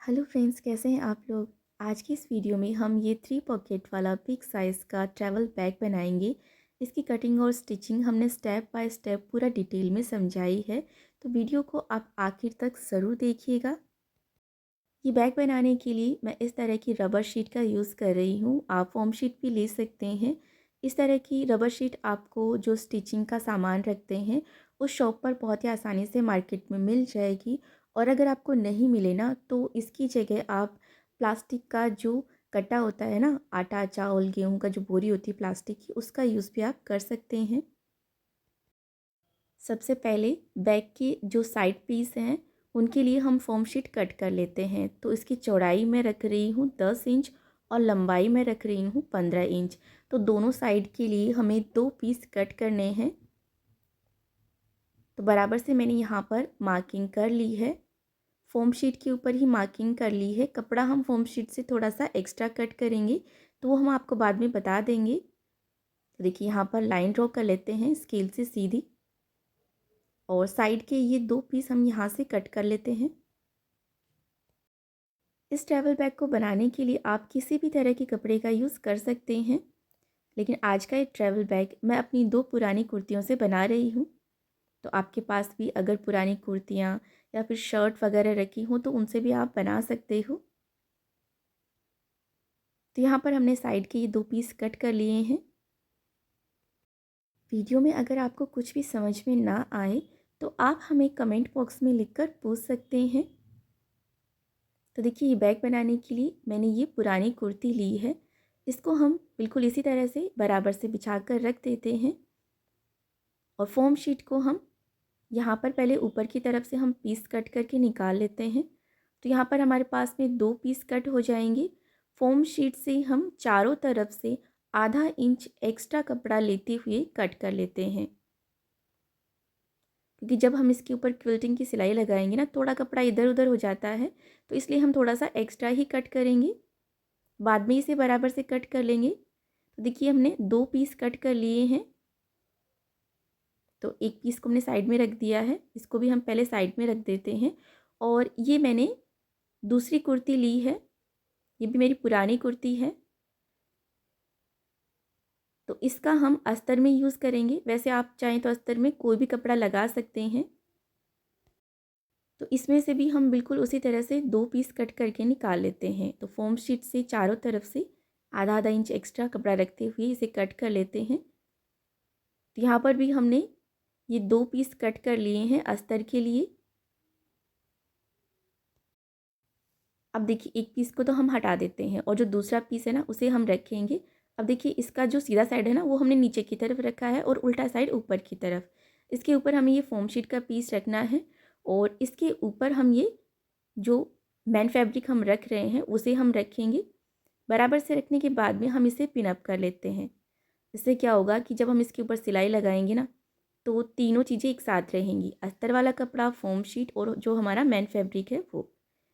Hello friends, कैसे हैं आप लोग। आज की इस वीडियो में हम ये 3 पॉकेट वाला बिग साइज़ का ट्रैवल बैग बनाएंगे। इसकी कटिंग और स्टिचिंग हमने स्टेप बाय स्टेप पूरा डिटेल में समझाई है, तो वीडियो को आप आखिर तक ज़रूर देखिएगा। ये बैग बनाने के लिए मैं इस तरह की रबर शीट का यूज़ कर रही हूँ। आप फोम शीट भी ले सकते हैं। इस तरह की रबर शीट आपको जो स्टिचिंग का सामान रखते हैं उस शॉप पर बहुत ही आसानी से मार्केट में मिल जाएगी। और अगर आपको नहीं मिले ना, तो इसकी जगह आप प्लास्टिक का जो कट्टा होता है ना, आटा चावल गेहूँ का जो बोरी होती है प्लास्टिक की, उसका यूज़ भी आप कर सकते हैं। सबसे पहले बैग के जो साइड पीस हैं उनके लिए हम फोम शीट कट कर लेते हैं। तो इसकी चौड़ाई मैं रख रही हूँ 10 इंच और लंबाई में रख रही हूँ 15 इंच। तो दोनों साइड के लिए हमें 2 पीस कट करने हैं। तो बराबर से मैंने यहाँ पर मार्किंग कर ली है। फोम शीट के ऊपर ही मार्किंग कर ली है। कपड़ा हम फोम शीट से थोड़ा सा एक्स्ट्रा कट करेंगे, तो वो हम आपको बाद में बता देंगे। तो देखिए यहाँ पर लाइन ड्रॉ कर लेते हैं स्केल से सीधी, और साइड के ये 2 पीस हम यहाँ से कट कर लेते हैं। इस ट्रैवल बैग को बनाने के लिए आप किसी भी तरह के कपड़े का यूज़ कर सकते हैं, लेकिन आज का ये ट्रैवल बैग मैं अपनी 2 पुरानी कुर्तियों से बना रही हूँ। तो आपके पास भी अगर पुरानी कुर्तियाँ या फिर शर्ट वगैरह रखी हों तो उनसे भी आप बना सकते हो। तो यहाँ पर हमने साइड के ये 2 पीस कट कर लिए हैं। वीडियो में अगर आपको कुछ भी समझ में ना आए तो आप हमें कमेंट बॉक्स में लिखकर पूछ सकते हैं। तो देखिए, ये बैग बनाने के लिए मैंने ये पुरानी कुर्ती ली है। इसको हम बिल्कुल इसी तरह से बराबर से बिछा कर रख देते हैं, और फोम शीट को हम यहाँ पर पहले ऊपर की तरफ से हम पीस कट करके निकाल लेते हैं। तो यहाँ पर हमारे पास में 2 पीस कट हो जाएंगे। फोम शीट से हम चारों तरफ से आधा इंच एक्स्ट्रा कपड़ा लेते हुए कट कर लेते हैं, क्योंकि जब हम इसके ऊपर क्विल्टिंग की सिलाई लगाएंगे ना, थोड़ा कपड़ा इधर उधर हो जाता है, तो इसलिए हम थोड़ा सा एक्स्ट्रा ही कट करेंगे। बाद में इसे बराबर से कट कर लेंगे। तो देखिए, हमने 2 पीस कट कर लिए हैं। तो एक पीस को हमने साइड में रख दिया है, इसको भी हम पहले साइड में रख देते हैं। और ये मैंने दूसरी कुर्ती ली है, ये भी मेरी पुरानी कुर्ती है। तो इसका हम अस्तर में यूज़ करेंगे। वैसे आप चाहें तो अस्तर में कोई भी कपड़ा लगा सकते हैं। तो इसमें से भी हम बिल्कुल उसी तरह से 2 पीस कट करके निकाल लेते हैं। तो फोम शीट से चारों तरफ से आधा आधा इंच एक्स्ट्रा कपड़ा रखते हुए इसे कट कर लेते हैं। तो यहाँ पर भी हमने ये 2 पीस कट कर लिए हैं अस्तर के लिए। अब देखिए, एक पीस को तो हम हटा देते हैं और जो दूसरा पीस है ना उसे हम रखेंगे। अब देखिए, इसका जो सीधा साइड है ना वो हमने नीचे की तरफ रखा है और उल्टा साइड ऊपर की तरफ। इसके ऊपर हमें ये फोम शीट का पीस रखना है, और इसके ऊपर हम ये जो मैन फैब्रिक हम रख रहे हैं उसे हम रखेंगे। बराबर से रखने के बाद में हम इसे पिन अप कर लेते हैं। इससे क्या होगा कि जब हम इसके ऊपर सिलाई लगाएंगे ना, तो तीनों चीज़ें एक साथ रहेंगी, अस्तर वाला कपड़ा, फोम शीट और जो हमारा मैन फैब्रिक है वो।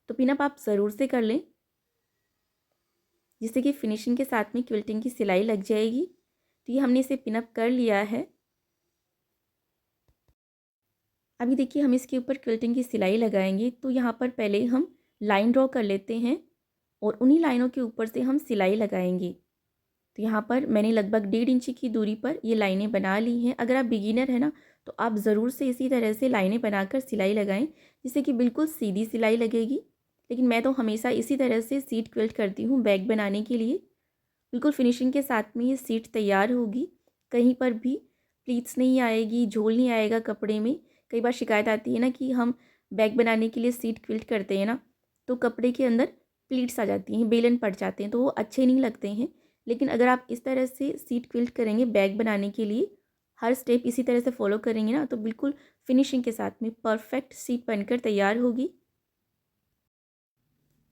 तो पिन अप आप ज़रूर से कर लें, जिससे कि फिनिशिंग के साथ में क्विल्टिंग की सिलाई लग जाएगी। तो ये हमने इसे पिन अप कर लिया है। अभी देखिए, हम इसके ऊपर क्विल्टिंग की सिलाई लगाएंगे। तो यहाँ पर पहले हम लाइन ड्रॉ कर लेते हैं, और उन्हीं लाइनों के ऊपर से हम सिलाई लगाएंगे। तो यहाँ पर मैंने लगभग 1.5 इंच की दूरी पर ये लाइनें बना ली हैं। अगर आप बिगिनर हैं ना, तो आप ज़रूर से इसी तरह से लाइनें बनाकर सिलाई लगाएं, जिससे कि बिल्कुल सीधी सिलाई लगेगी। लेकिन मैं तो हमेशा इसी तरह से सीट क्विल्ट करती हूँ बैग बनाने के लिए। बिल्कुल फिनिशिंग के साथ में ये सीट तैयार होगी। कहीं पर भी प्लीट्स नहीं आएगी, झोल नहीं आएगा कपड़े में। कई बार शिकायत आती है ना कि हम बैग बनाने के लिए सीट क्विल्ट करते हैं ना, तो कपड़े के अंदर प्लीट्स आ जाती हैं, बेलन पड़ जाते हैं, तो वो अच्छे नहीं लगते हैं। लेकिन अगर आप इस तरह से सीट क्विल्ट करेंगे बैग बनाने के लिए, हर स्टेप इसी तरह से फॉलो करेंगे ना, तो बिल्कुल फिनिशिंग के साथ में परफेक्ट सीट बनकर तैयार होगी।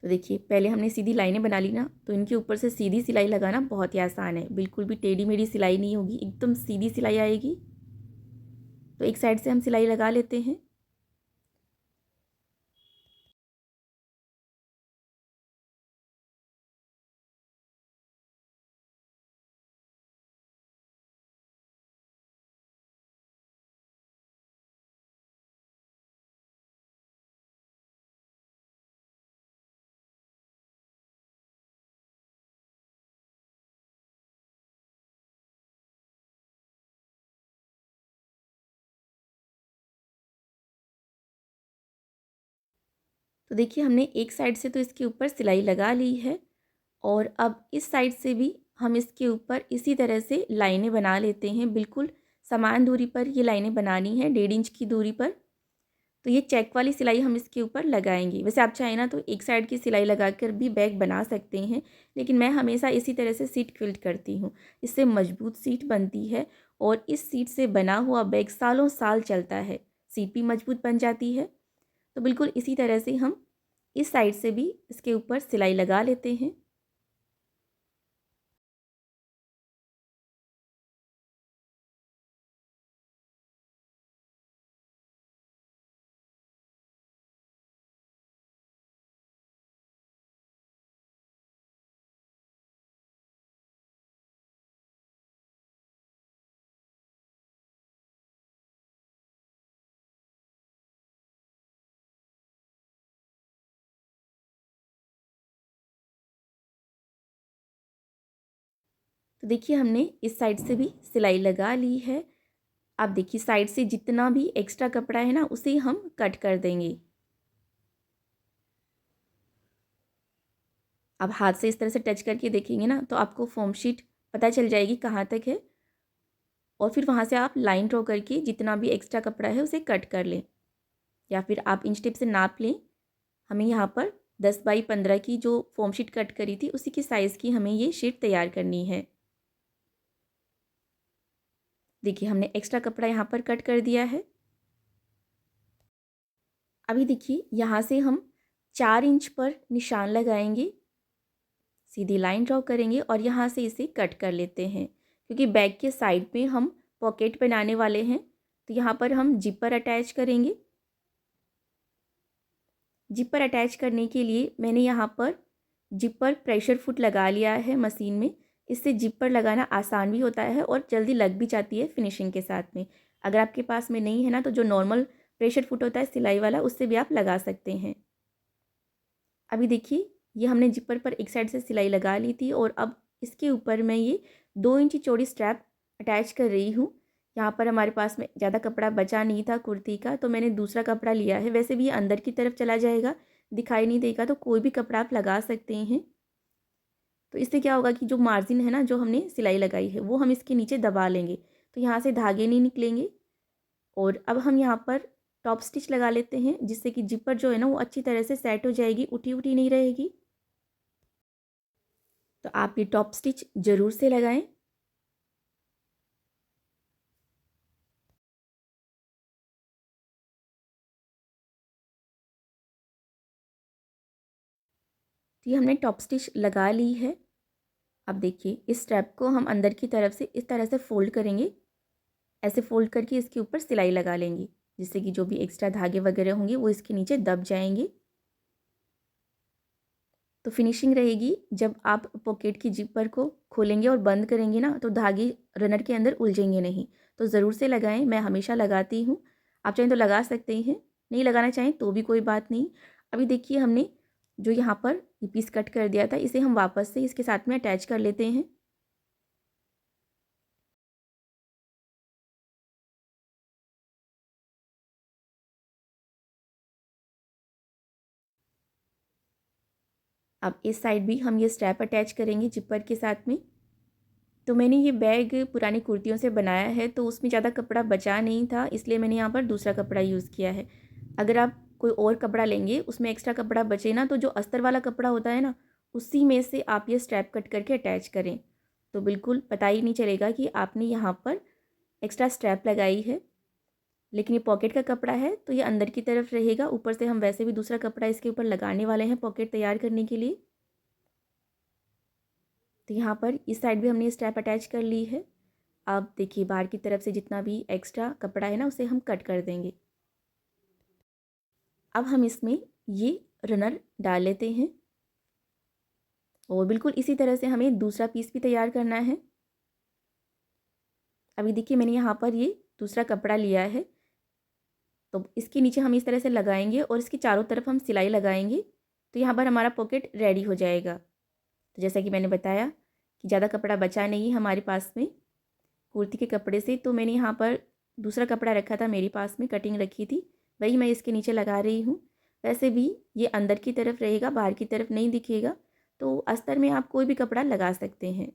तो देखिए, पहले हमने सीधी लाइनें बना ली ना, तो इनके ऊपर से सीधी सिलाई लगाना बहुत ही आसान है। बिल्कुल भी टेढ़ी मेढ़ी सिलाई नहीं होगी, एकदम सीधी सिलाई आएगी। तो एक साइड से हम सिलाई लगा लेते हैं। तो देखिए हमने एक साइड से तो इसके ऊपर सिलाई लगा ली है और अब इस साइड से भी हम इसके ऊपर इसी तरह से लाइनें बना लेते हैं। बिल्कुल समान दूरी पर ये लाइनें बनानी है, 1.5 इंच की दूरी पर। तो ये चेक वाली सिलाई हम इसके ऊपर लगाएंगे। वैसे आप चाहें ना तो एक साइड की सिलाई लगाकर भी बैग बना सकते हैं, लेकिन मैं हमेशा इसी तरह से सीट क्विल्ट करती हूँ। इससे मजबूत सीट बनती है और इस सीट से बना हुआ बैग सालों साल चलता है, सीट भी मजबूत बन जाती है। तो बिल्कुल इसी तरह से हम इस साइड से भी इसके ऊपर सिलाई लगा लेते हैं। तो देखिए हमने इस साइड से भी सिलाई लगा ली है। अब देखिए साइड से जितना भी एक्स्ट्रा कपड़ा है ना उसे हम कट कर देंगे। अब हाथ से इस तरह से टच करके देखेंगे ना तो आपको फॉर्म शीट पता चल जाएगी कहाँ तक है, और फिर वहाँ से आप लाइन ड्रॉ करके जितना भी एक्स्ट्रा कपड़ा है उसे कट कर लें, या फिर आप इंच टेप से नाप लें। हमें यहाँ पर 10 बाई 15 की जो फॉर्म शीट कट करी थी उसी की साइज़ की हमें ये शीट तैयार करनी है। देखिए हमने एक्स्ट्रा कपड़ा यहाँ पर कट कर दिया है। अभी देखिए यहाँ से हम 4 इंच पर निशान लगाएंगे, सीधी लाइन ड्रॉ करेंगे और यहाँ से इसे कट कर लेते हैं, क्योंकि बैग के साइड में हम पॉकेट बनाने वाले हैं। तो यहाँ पर हम जिपर अटैच करेंगे। जिपर अटैच करने के लिए मैंने यहाँ पर जिपर प्रेशर फुट लगा लिया है मशीन में। इससे जिपर लगाना आसान भी होता है और जल्दी लग भी जाती है फिनिशिंग के साथ में। अगर आपके पास में नहीं है ना तो जो नॉर्मल प्रेशर फुट होता है सिलाई वाला, उससे भी आप लगा सकते हैं। अभी देखिए ये हमने जिपर पर एक साइड से सिलाई लगा ली थी और अब इसके ऊपर मैं ये 2 इंच चौड़ी स्ट्रैप अटैच कर रही हूँ। यहाँ पर हमारे पास में ज़्यादा कपड़ा बचा नहीं था कुर्ती का, तो मैंने दूसरा कपड़ा लिया है। वैसे भी ये अंदर की तरफ चला जाएगा, दिखाई नहीं देगा, तो कोई भी कपड़ा आप लगा सकते हैं। तो इससे क्या होगा कि जो मार्जिन है ना, जो हमने सिलाई लगाई है, वो हम इसके नीचे दबा लेंगे, तो यहाँ से धागे नहीं निकलेंगे। और अब हम यहाँ पर टॉप स्टिच लगा लेते हैं, जिससे कि जिपर जो है ना वो अच्छी तरह से सेट हो जाएगी, उठी उठी नहीं रहेगी। तो आप ये टॉप स्टिच ज़रूर से लगाएं। तो ये हमने टॉप स्टिच लगा ली है। अब देखिए इस स्ट्रैप को हम अंदर की तरफ से इस तरह से फ़ोल्ड करेंगे। ऐसे फ़ोल्ड करके इसके ऊपर सिलाई लगा लेंगे, जिससे कि जो भी एक्स्ट्रा धागे वगैरह होंगे वो इसके नीचे दब जाएंगे। तो फिनिशिंग रहेगी जब आप पॉकेट की जिपर को खोलेंगे और बंद करेंगे ना, तो धागे रनर के अंदर उलझेंगे नहीं। तो ज़रूर से लगाएं, मैं हमेशा लगाती हूँ। आप चाहें तो लगा सकते हैं, नहीं लगाना चाहें तो भी कोई बात नहीं। अभी देखिए हमने जो यहाँ पर ये पीस कट कर दिया था, इसे हम वापस से इसके साथ में अटैच कर लेते हैं। अब इस साइड भी हम ये स्ट्रैप अटैच करेंगे जिपर के साथ में। तो मैंने ये बैग पुरानी कुर्तियों से बनाया है, तो उसमें ज़्यादा कपड़ा बचा नहीं था, इसलिए मैंने यहाँ पर दूसरा कपड़ा यूज़ किया है। अगर आप कोई और कपड़ा लेंगे उसमें एक्स्ट्रा कपड़ा बचे ना, तो जो अस्तर वाला कपड़ा होता है ना, उसी में से आप ये स्ट्रैप कट करके अटैच करें, तो बिल्कुल पता ही नहीं चलेगा कि आपने यहाँ पर एक्स्ट्रा स्ट्रैप लगाई है। लेकिन ये पॉकेट का कपड़ा है तो ये अंदर की तरफ रहेगा। ऊपर से हम वैसे भी दूसरा कपड़ा इसके ऊपर लगाने वाले हैं पॉकेट तैयार करने के लिए। तो यहाँ पर इस साइड भी हमने स्ट्रैप अटैच कर ली है। अब देखिए बाहर की तरफ से जितना भी एक्स्ट्रा कपड़ा है ना उसे हम कट कर देंगे। अब हम इसमें ये रनर डाल लेते हैं और बिल्कुल इसी तरह से हमें दूसरा पीस भी तैयार करना है। अभी देखिए मैंने यहाँ पर ये दूसरा कपड़ा लिया है, तो इसके नीचे हम इस तरह से लगाएंगे और इसकी चारों तरफ हम सिलाई लगाएंगे, तो यहाँ पर हमारा पॉकेट रेडी हो जाएगा। तो जैसा कि मैंने बताया कि ज़्यादा कपड़ा बचा नहीं हमारे पास में कुर्ती के कपड़े से, तो मैंने यहाँ पर दूसरा कपड़ा रखा था मेरे पास में, कटिंग रखी थी, वही मैं इसके नीचे लगा रही हूँ। वैसे भी ये अंदर की तरफ रहेगा, बाहर की तरफ नहीं दिखेगा। तो अस्तर में आप कोई भी कपड़ा लगा सकते हैं।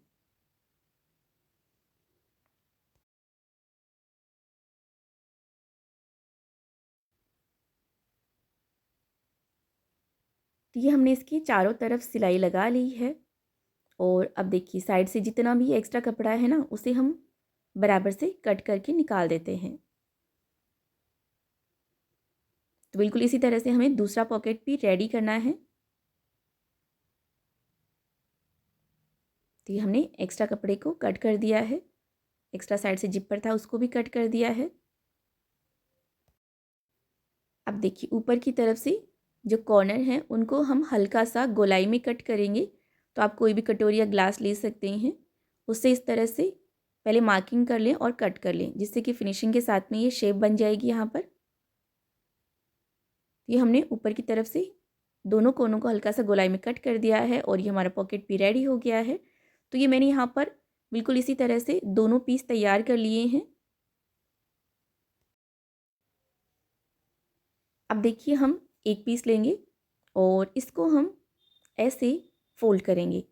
तो ये हमने इसकी चारों तरफ सिलाई लगा ली है। और अब देखिए साइड से जितना भी एक्स्ट्रा कपड़ा है ना, उसे हम बराबर से कट करके निकाल देते हैं। तो बिल्कुल इसी तरह से हमें दूसरा पॉकेट भी रेडी करना है। तो ये हमने एक्स्ट्रा कपड़े को कट कर दिया है, एक्स्ट्रा साइड से जिपर था उसको भी कट कर दिया है। अब देखिए ऊपर की तरफ से जो कॉर्नर हैं उनको हम हल्का सा गोलाई में कट करेंगे। तो आप कोई भी कटोरी या ग्लास ले सकते हैं, उससे इस तरह से पहले मार्किंग कर लें और कट कर लें, जिससे कि फिनिशिंग के साथ में ये शेप बन जाएगी। यहाँ पर ये हमने ऊपर की तरफ से दोनों कोनों को हल्का सा गोलाई में कट कर दिया है और ये हमारा पॉकेट भी रेडी हो गया है। तो ये मैंने यहाँ पर बिल्कुल इसी तरह से दोनों पीस तैयार कर लिए हैं। अब देखिए हम एक पीस लेंगे और इसको हम ऐसे फोल्ड करेंगे।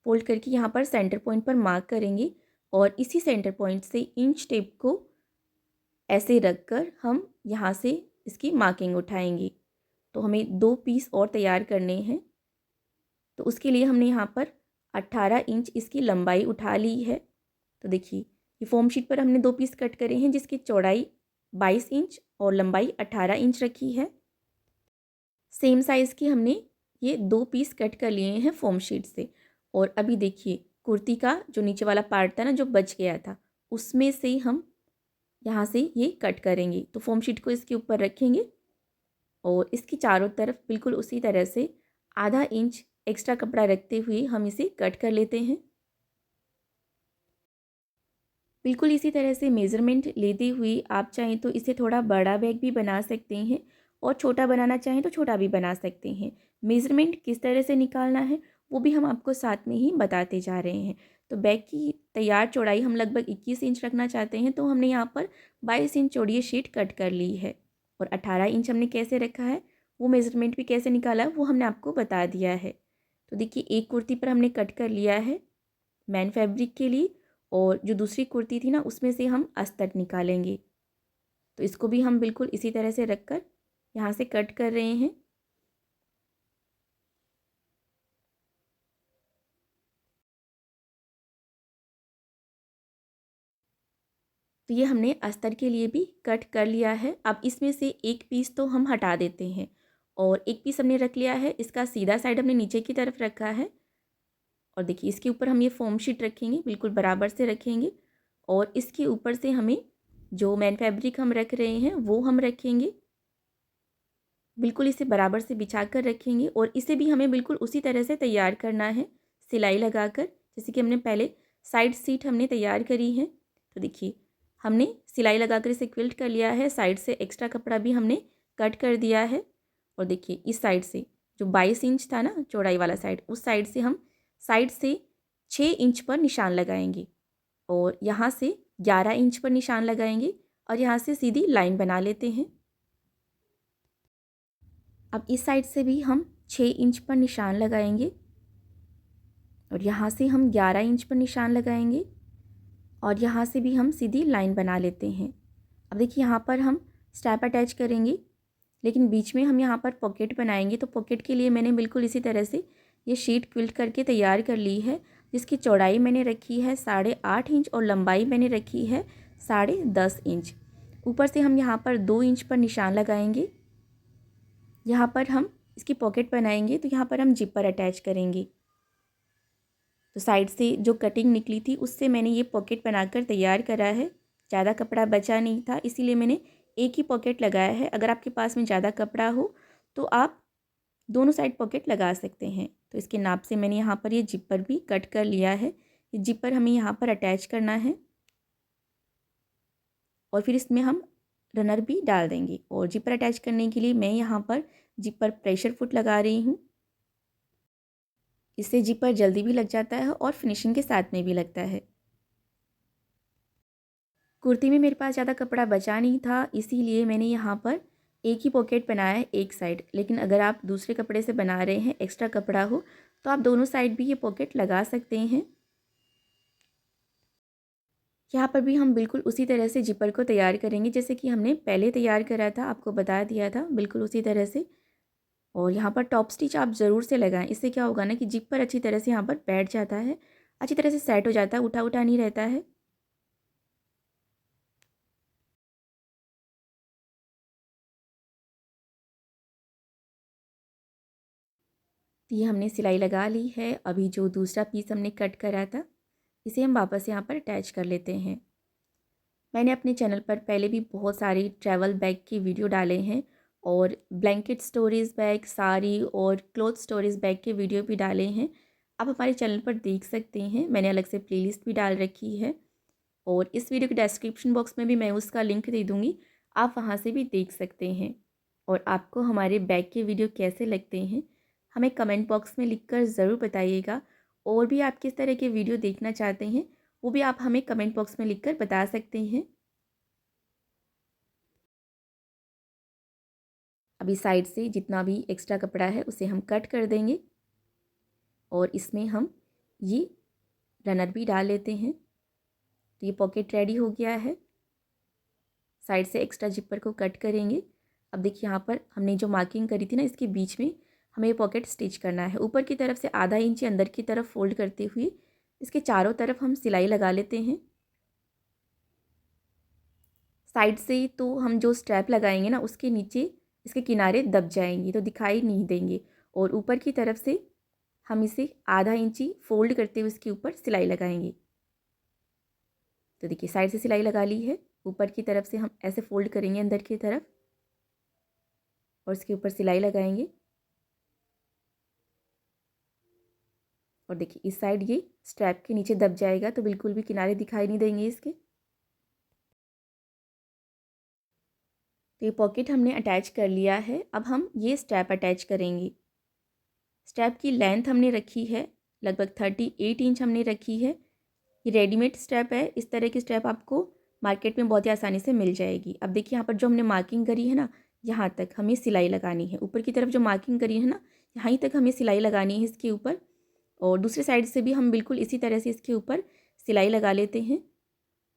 फोल्ड करके यहाँ पर सेंटर पॉइंट पर मार्क करेंगे और इसी सेंटर पॉइंट से इंच टेप को ऐसे रख कर हम यहाँ से इसकी मार्किंग उठाएंगे। तो हमें 2 पीस और तैयार करने हैं। तो उसके लिए हमने यहाँ पर 18 इंच इसकी लंबाई उठा ली है। तो देखिए ये फॉर्म शीट पर हमने 2 पीस कट करे हैं, जिसकी चौड़ाई 22 इंच और लंबाई 18 इंच रखी है। सेम साइज़ की हमने ये 2 पीस कट कर लिए हैं फॉर्म शीट से। और अभी देखिए कुर्ती का जो नीचे वाला पार्ट था ना, जो बच गया था, उसमें से हम यहाँ से ये कट करेंगे। तो फॉर्म शीट को इसके ऊपर रखेंगे और इसकी चारों तरफ बिल्कुल उसी तरह से आधा इंच एक्स्ट्रा कपड़ा रखते हुए हम इसे कट कर लेते हैं। बिल्कुल इसी तरह से मेज़रमेंट लेते हुए आप चाहें तो इसे थोड़ा बड़ा बैग भी बना सकते हैं और छोटा बनाना चाहें तो छोटा भी बना सकते हैं। मेज़रमेंट किस तरह से निकालना है वो भी हम आपको साथ में ही बताते जा रहे हैं। तो बैग की तैयार चौड़ाई हम लगभग 21 इंच रखना चाहते हैं, तो हमने यहाँ पर 22 इंच चौड़ी ये शीट कट कर ली है। और 18 इंच हमने कैसे रखा है, वो मेज़रमेंट भी कैसे निकाला है वो हमने आपको बता दिया है। तो देखिए एक कुर्ती पर हमने कट कर लिया है मैन फैब्रिक के लिए, और जो दूसरी कुर्ती थी ना उसमें से हम अस्तर निकालेंगे। तो इसको भी हम बिल्कुल इसी तरह से रख कर यहाँ से कट कर रहे हैं। तो ये हमने अस्तर के लिए भी कट कर लिया है। अब इसमें से एक पीस तो हम हटा देते हैं और एक पीस हमने रख लिया है, इसका सीधा साइड हमने नीचे की तरफ रखा है। और देखिए इसके ऊपर हम ये फॉर्म शीट रखेंगे, बिल्कुल बराबर से रखेंगे और इसके ऊपर से हमें जो मैन फैब्रिक हम रख रहे हैं वो हम रखेंगे। बिल्कुल इसे बराबर से बिछा कर रखेंगे और इसे भी हमें बिल्कुल उसी तरह से तैयार करना है, सिलाई लगाकर, जैसे कि हमने पहले साइड सीट हमने तैयार करी है। तो देखिए हमने सिलाई लगाकर इसे क्विल्ट कर लिया है, साइड से एक्स्ट्रा कपड़ा भी हमने कट कर दिया है। और देखिए इस साइड से जो 22 इंच था ना चौड़ाई वाला साइड, उस साइड से हम साइड से 6 इंच पर निशान लगाएंगे और यहाँ से 11 इंच पर निशान लगाएंगे और यहाँ से सीधी लाइन बना लेते हैं। अब इस साइड से भी हम 6 इंच पर निशान लगाएंगे और यहाँ से हम 11 इंच पर निशान लगाएंगे और यहाँ से भी हम सीधी लाइन बना लेते हैं। अब देखिए यहाँ पर हम स्ट्रैप अटैच करेंगे, लेकिन बीच में हम यहाँ पर पॉकेट बनाएंगे। तो पॉकेट के लिए मैंने बिल्कुल इसी तरह से ये शीट क्विल्ट करके तैयार कर ली है, जिसकी चौड़ाई मैंने रखी है 8.5 इंच और लंबाई मैंने रखी है 10.5 इंच। ऊपर से हम यहाँ पर 2 इंच पर निशान लगाएंगे। यहाँ पर हम इसकी पॉकेट बनाएंगे, तो यहाँ पर हम जिपर अटैच करेंगे। तो साइड से जो कटिंग निकली थी उससे मैंने ये पॉकेट बनाकर तैयार करा है। ज़्यादा कपड़ा बचा नहीं था, इसीलिए मैंने एक ही पॉकेट लगाया है। अगर आपके पास में ज़्यादा कपड़ा हो तो आप दोनों साइड पॉकेट लगा सकते हैं। तो इसके नाप से मैंने यहाँ पर ये जिपर भी कट कर लिया है। ये जिपर हमें यहाँ पर अटैच करना है और फिर इसमें हम रनर भी डाल देंगे। और जिपर अटैच करने के लिए मैं यहाँ पर जिपर प्रेशर फुट लगा रही हूँ। इससे जिपर जल्दी भी लग जाता है और फिनिशिंग के साथ में भी लगता है। कुर्ती में मेरे पास ज़्यादा कपड़ा बचा नहीं था, इसीलिए मैंने यहाँ पर एक ही पॉकेट बनाया है एक साइड, लेकिन अगर आप दूसरे कपड़े से बना रहे हैं, एक्स्ट्रा कपड़ा हो, तो आप दोनों साइड भी ये पॉकेट लगा सकते हैं। यहाँ पर भी हम बिल्कुल उसी तरह से जिपर को तैयार करेंगे जैसे कि हमने पहले तैयार करा था, आपको बता दिया था, बिल्कुल उसी तरह से। और यहाँ पर टॉप स्टिच आप ज़रूर से लगाएं, इससे क्या होगा ना कि जिपर अच्छी तरह से यहाँ पर बैठ जाता है, अच्छी तरह से सेट हो जाता है, उठा उठा नहीं रहता है। तो ये हमने सिलाई लगा ली है। अभी जो दूसरा पीस हमने कट करा था, इसे हम वापस यहाँ पर अटैच कर लेते हैं। मैंने अपने चैनल पर पहले भी बहुत सारी ट्रैवल बैग की वीडियो डाले हैं और ब्लैंकेट स्टोरेज बैग, साड़ी और क्लॉथ स्टोरेज बैग के वीडियो भी डाले हैं। आप हमारे चैनल पर देख सकते हैं, मैंने अलग से प्लेलिस्ट भी डाल रखी है और इस वीडियो के डिस्क्रिप्शन बॉक्स में भी मैं उसका लिंक दे दूँगी, आप वहाँ से भी देख सकते हैं। और आपको हमारे बैग के वीडियो कैसे लगते हैं, हमें कमेंट बॉक्स में लिखकर ज़रूर बताइएगा। और भी आप किस तरह के वीडियो देखना चाहते हैं, वो भी आप हमें कमेंट बॉक्स में लिखकर बता सकते हैं। अभी साइड से जितना भी एक्स्ट्रा कपड़ा है उसे हम कट कर देंगे और इसमें हम ये रनर भी डाल लेते हैं। तो ये पॉकेट रेडी हो गया है। साइड से एक्स्ट्रा जिपर को कट करेंगे। अब देखिए यहाँ पर हमने जो मार्किंग करी थी ना, इसके बीच में हमें ये पॉकेट स्टिच करना है। ऊपर की तरफ से आधा इंच अंदर की तरफ फोल्ड करते हुए इसके चारों तरफ हम सिलाई लगा लेते हैं। साइड से तो हम जो स्ट्रैप लगाएंगे ना, उसके नीचे इसके किनारे दब जाएंगे तो दिखाई नहीं देंगे। और ऊपर की तरफ से हम इसे आधा इंची फोल्ड करते हुए इसके ऊपर सिलाई लगाएंगे। तो देखिए साइड से सिलाई लगा ली है, ऊपर की तरफ से हम ऐसे फोल्ड करेंगे अंदर की तरफ और इसके ऊपर सिलाई लगाएंगे। और देखिए इस साइड ये स्ट्रैप के नीचे दब जाएगा तो बिल्कुल भी किनारे दिखाई नहीं देंगे इसके। तो ये पॉकेट हमने अटैच कर लिया है। अब हम ये स्ट्रैप अटैच करेंगे। स्ट्रैप की लेंथ हमने रखी है लगभग 38 इंच हमने रखी है। ये रेडीमेड स्ट्रैप है, इस तरह की स्ट्रैप आपको मार्केट में बहुत ही आसानी से मिल जाएगी। अब देखिए यहाँ पर जो हमने मार्किंग करी है ना, यहाँ तक हमें सिलाई लगानी है। ऊपर की तरफ जो मार्किंग करी है ना, यहाँ तक हमें सिलाई लगानी है इसके ऊपर। और दूसरी साइड से भी हम बिल्कुल इसी तरह से इसके ऊपर सिलाई लगा लेते हैं।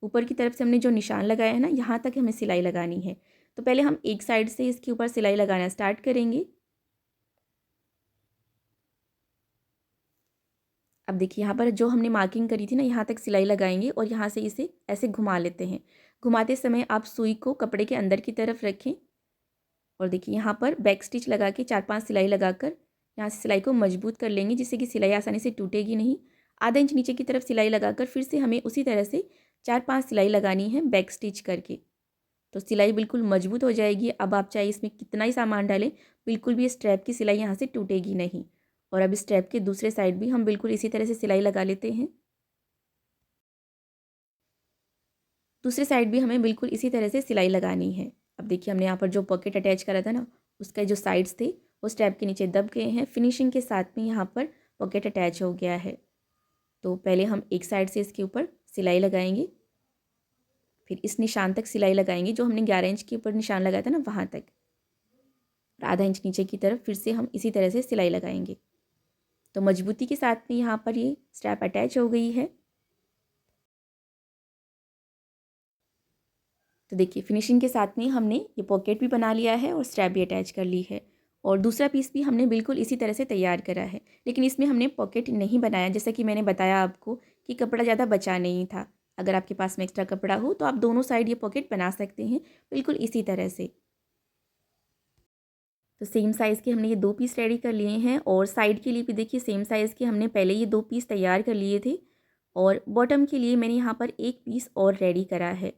ऊपर की तरफ से हमने जो निशान लगाया है ना, यहाँ तक हमें सिलाई लगानी है। तो पहले हम एक साइड से इसके ऊपर सिलाई लगाना स्टार्ट करेंगे। अब देखिए यहाँ पर जो हमने मार्किंग करी थी ना, यहाँ तक सिलाई लगाएंगे और यहाँ से इसे ऐसे घुमा लेते हैं। घुमाते समय आप सुई को कपड़े के अंदर की तरफ रखें और देखिए यहाँ पर बैक स्टिच लगा के 4-5 सिलाई लगाकर यहाँ से सिलाई को मजबूत कर लेंगे, जिससे कि सिलाई आसानी से टूटेगी नहीं। आधा इंच नीचे की तरफ सिलाई लगाकर फिर से हमें उसी तरह से 4-5 सिलाई लगानी है बैक स्टिच करके। तो सिलाई बिल्कुल मजबूत हो जाएगी। अब आप चाहे इसमें कितना ही सामान डालें, बिल्कुल भी स्ट्रैप की सिलाई यहाँ से टूटेगी नहीं। और अब स्ट्रैप के दूसरे साइड भी हम बिल्कुल इसी तरह से सिलाई लगा लेते हैं। दूसरे साइड भी हमें बिल्कुल इसी तरह से सिलाई लगानी है। अब देखिए हमने यहाँ पर जो पॉकेट अटैच करा था ना, उसका जो साइड्स थे वो स्ट्रैप के नीचे दब गए हैं। फिनिशिंग के साथ में यहाँ पर पॉकेट अटैच हो गया है। तो पहले हम एक साइड से इसके ऊपर सिलाई लगाएंगे, फिर इस निशान तक सिलाई लगाएंगे जो हमने 11 इंच के ऊपर निशान लगाया था ना, वहाँ तक। और आधा इंच नीचे की तरफ फिर से हम इसी तरह से सिलाई लगाएंगे। तो मजबूती के साथ में यहाँ पर ये स्ट्रैप अटैच हो गई है। तो देखिए फिनिशिंग के साथ में हमने ये पॉकेट भी बना लिया है और स्ट्रैप भी अटैच कर ली है। और दूसरा पीस भी हमने बिल्कुल इसी तरह से तैयार करा है, लेकिन इसमें हमने पॉकेट नहीं बनाया, जैसा कि मैंने बताया आपको कि कपड़ा ज़्यादा बचा नहीं था। अगर आपके पास में एक्स्ट्रा कपड़ा हो तो आप दोनों साइड ये पॉकेट बना सकते हैं बिल्कुल इसी तरह से। तो सेम साइज़ के हमने ये 2 पीस रेडी कर लिए हैं और साइड के लिए भी देखिए सेम साइज़ के हमने पहले ये 2 पीस तैयार कर लिए थे। और बॉटम के लिए मैंने यहाँ पर एक पीस और रेडी करा है।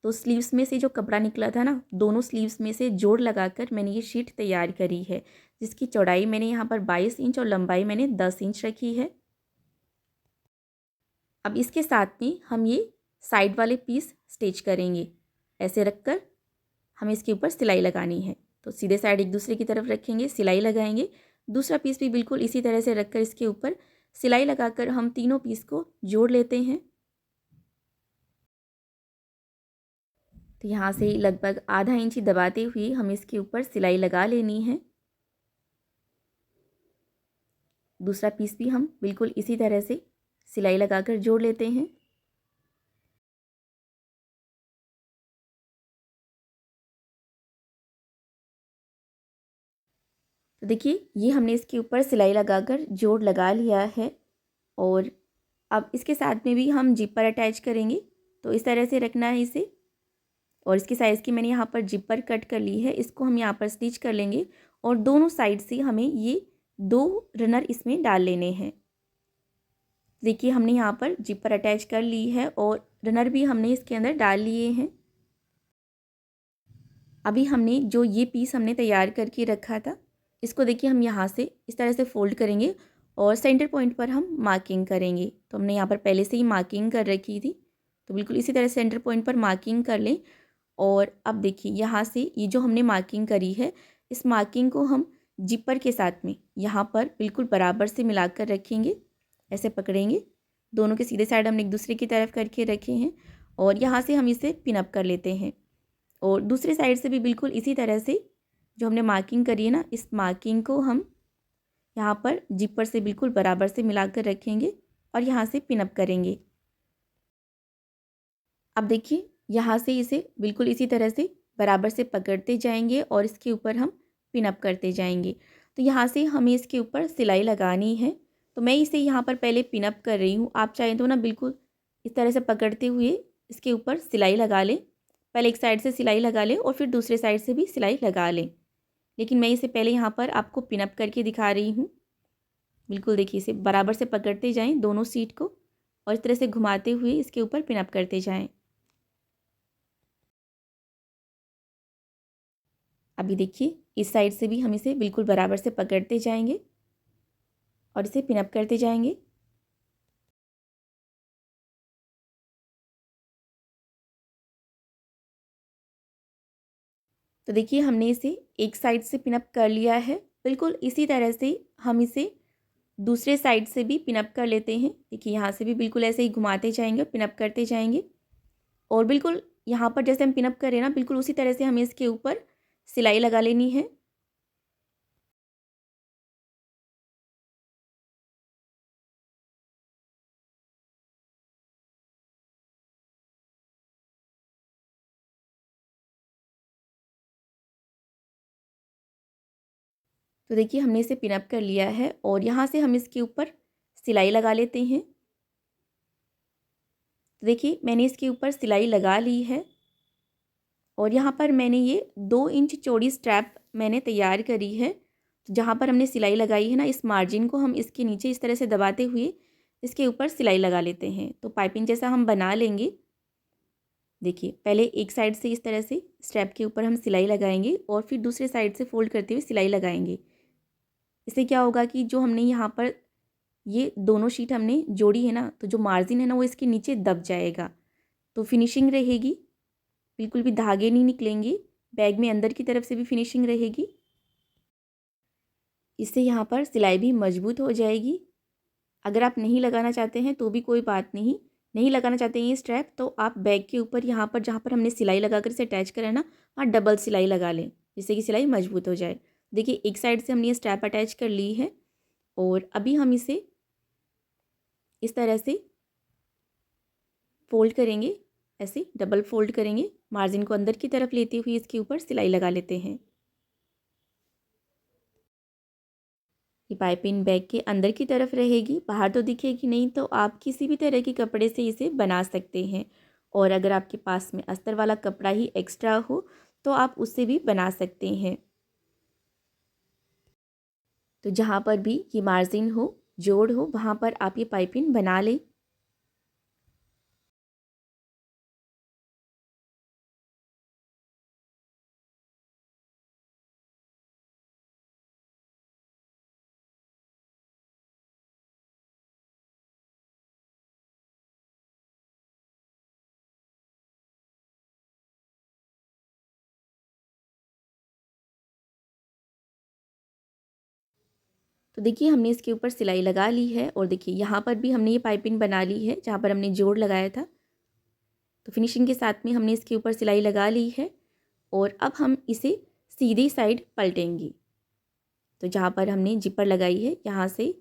तो स्लीव्स में से जो कपड़ा निकला था ना, दोनों स्लीव्स में से जोड़ लगाकर मैंने ये शीट तैयार करी है, जिसकी चौड़ाई मैंने यहाँ पर 22 इंच और लंबाई मैंने 10 इंच रखी है। अब इसके साथ में हम ये साइड वाले पीस स्टिच करेंगे। ऐसे रखकर हमें इसके ऊपर सिलाई लगानी है। तो सीधे साइड एक दूसरे की तरफ रखेंगे, सिलाई लगाएंगे। दूसरा पीस भी बिल्कुल इसी तरह से रखकर इसके ऊपर सिलाई लगाकर हम तीनों पीस को जोड़ लेते हैं। तो यहाँ से लगभग आधा इंच दबाते हुए हम इसके ऊपर सिलाई लगा लेनी है। दूसरा पीस भी हम बिल्कुल इसी तरह से सिलाई लगाकर जोड़ लेते हैं। तो देखिए ये हमने इसके ऊपर सिलाई लगाकर जोड़ लगा लिया है और अब इसके साथ में भी हम जिपर अटैच करेंगे। तो इस तरह से रखना है इसे और इसकी साइज़ की मैंने यहाँ पर जिपर कट कर ली है। इसको हम यहाँ पर स्टिच कर लेंगे और दोनों साइड से हमें ये 2 रनर इसमें डाल लेने हैं। देखिए हमने यहाँ पर जिपर अटैच कर ली है और रनर भी हमने इसके अंदर डाल लिए हैं। अभी हमने जो ये पीस हमने तैयार करके रखा था, इसको देखिए हम यहाँ से इस तरह से फ़ोल्ड करेंगे और सेंटर पॉइंट पर हम मार्किंग करेंगे। तो हमने यहाँ पर पहले से ही मार्किंग कर रखी थी, तो बिल्कुल इसी तरह सेंटर पॉइंट पर मार्किंग कर लें। और अब देखिए यहाँ से ये जो हमने मार्किंग करी है, इस मार्किंग को हम जिपर के साथ में यहाँ पर बिल्कुल बराबर से मिलाकर रखेंगे। ऐसे पकड़ेंगे, दोनों के सीधे साइड हमने एक दूसरे की तरफ करके रखे हैं और यहाँ से हम इसे पिन अप कर लेते हैं। और दूसरी साइड से भी बिल्कुल इसी तरह से जो हमने मार्किंग करी है ना, इस मार्किंग को हम यहाँ पर जिपर से बिल्कुल बराबर से मिलाकर रखेंगे और यहाँ से पिन अप करेंगे। अब देखिए यहाँ से इसे बिल्कुल इसी तरह से बराबर से पकड़ते जाएंगे और इसके ऊपर हम पिन अप करते जाएंगे। तो यहाँ से हमें इसके ऊपर सिलाई लगानी है। तो मैं इसे यहाँ पर पहले पिन अप कर रही हूँ। आप चाहें तो ना बिल्कुल इस तरह से पकड़ते हुए इसके ऊपर सिलाई लगा लें। पहले एक साइड से सिलाई लगा लें और फिर दूसरे साइड से भी सिलाई लगा लें। लेकिन मैं इसे पहले यहाँ पर आपको पिन अप करके दिखा रही हूँ। बिल्कुल देखिए इसे बराबर से पकड़ते जाएं दोनों सीट को और इस तरह से घुमाते हुए इसके ऊपर पिन अप करते जाएं। अभी देखिए इस साइड से भी हम इसे बिल्कुल बराबर से पकड़ते जाएंगे और इसे पिन अप करते जाएंगे। तो देखिए हमने इसे एक साइड से पिन अप कर लिया है। बिल्कुल इसी तरह से हम इसे दूसरे साइड से भी पिन अप कर लेते हैं। देखिए यहाँ से भी बिल्कुल ऐसे ही घुमाते जाएंगे, पिन अप करते जाएंगे और बिल्कुल यहाँ पर जैसे हम पिन अप करें ना, बिल्कुल उसी तरह से हमें इसके ऊपर सिलाई लगा लेनी है। तो देखिए हमने इसे पिन अप कर लिया है और यहाँ से हम इसके ऊपर सिलाई लगा लेते हैं। तो देखिए मैंने इसके ऊपर सिलाई लगा ली है और यहाँ पर मैंने ये 2 इंच चौड़ी स्ट्रैप मैंने तैयार करी है। तो जहाँ पर हमने सिलाई लगाई है ना, इस मार्जिन को हम इसके नीचे इस तरह से दबाते हुए इसके ऊपर सिलाई लगा लेते हैं। तो पाइपिंग जैसा हम बना लेंगे। देखिए पहले एक साइड से इस तरह से स्ट्रैप के ऊपर हम सिलाई लगाएंगे और फिर दूसरे साइड से फोल्ड करते हुए सिलाई लगाएंगे। इससे क्या होगा कि जो हमने यहाँ पर ये दोनों शीट हमने जोड़ी है ना, तो जो मार्जिन है ना वो इसके नीचे दब जाएगा, तो फिनिशिंग रहेगी। बिल्कुल भी धागे नहीं निकलेंगे, बैग में अंदर की तरफ से भी फिनिशिंग रहेगी। इससे यहाँ पर सिलाई भी मजबूत हो जाएगी। अगर आप नहीं लगाना चाहते हैं तो भी कोई बात नहीं, नहीं लगाना चाहते हैं ये स्ट्रैप, तो आप बैग के ऊपर यहाँ पर जहाँ पर हमने सिलाई लगाकर इसे अटैच करा है ना, वहाँ डबल सिलाई लगा लें जिससे कि सिलाई मजबूत हो जाए। देखिए एक साइड से हमने ये स्ट्रैप अटैच कर ली है और अभी हम इसे इस तरह से फोल्ड करेंगे, ऐसे डबल फोल्ड करेंगे, मार्जिन को अंदर की तरफ लेते हुए इसके ऊपर सिलाई लगा लेते हैं। ये पाइपिंग बैग के अंदर की तरफ रहेगी, बाहर तो दिखेगी नहीं। तो आप किसी भी तरह के कपड़े से इसे बना सकते हैं और अगर आपके पास में अस्तर वाला कपड़ा ही एक्स्ट्रा हो तो आप उससे भी बना सकते हैं। तो जहाँ पर भी ये मार्जिन हो, जोड़ हो, वहाँ पर आप ये पाइपिंग बना लें। तो देखिए हमने इसके ऊपर सिलाई लगा ली है और देखिए यहाँ पर भी हमने ये पाइपिंग बना ली है जहाँ पर हमने जोड़ लगाया था। तो फिनिशिंग के साथ में हमने इसके ऊपर सिलाई लगा ली है और अब हम इसे सीधी साइड पलटेंगे। तो जहाँ पर हमने जिपर लगाई है यहाँ से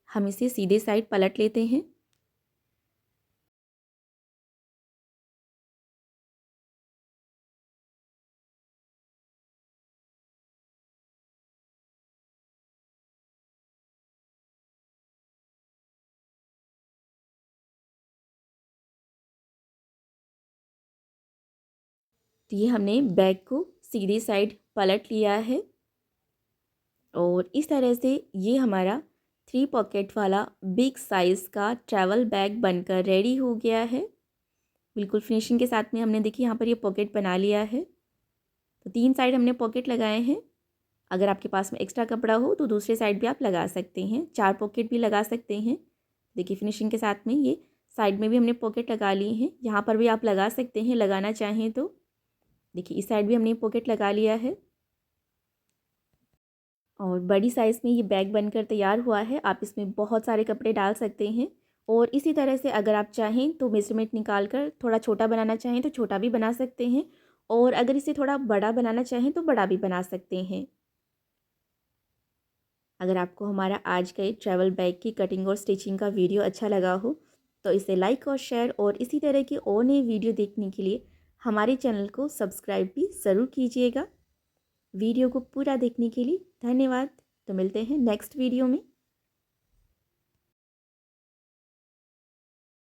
हम इसे सीधे साइड पलट लेते हैं। तो ये हमने बैग को सीधी साइड पलट लिया है और इस तरह से ये हमारा 3 पॉकेट वाला बिग साइज़ का ट्रैवल बैग बनकर रेडी हो गया है। बिल्कुल फिनिशिंग के साथ में हमने देखिए यहाँ पर ये पॉकेट बना लिया है। तो 3 साइड हमने पॉकेट लगाए हैं। अगर आपके पास में एक्स्ट्रा कपड़ा हो तो दूसरे साइड भी आप लगा सकते हैं, 4 पॉकेट भी लगा सकते हैं। देखिए फिनिशिंग के साथ में ये साइड में भी हमने पॉकेट लगा ली हैं, यहाँ पर भी आप लगा सकते हैं लगाना चाहें तो। देखिए इस साइड भी हमने पॉकेट लगा लिया है और बड़ी साइज़ में ये बैग बनकर तैयार हुआ है। आप इसमें बहुत सारे कपड़े डाल सकते हैं और इसी तरह से अगर आप चाहें तो मेज़रमेंट निकाल कर थोड़ा छोटा बनाना चाहें तो छोटा भी बना सकते हैं और अगर इसे थोड़ा बड़ा बनाना चाहें तो बड़ा भी बना सकते हैं। अगर आपको हमारा आज का ये ट्रैवल बैग की कटिंग और स्टिचिंग का वीडियो अच्छा लगा हो तो इसे लाइक और शेयर और इसी तरह की और नई वीडियो देखने के लिए हमारे चैनल को सब्सक्राइब भी ज़रूर कीजिएगा। वीडियो को पूरा देखने के लिए धन्यवाद। तो मिलते हैं नेक्स्ट वीडियो में।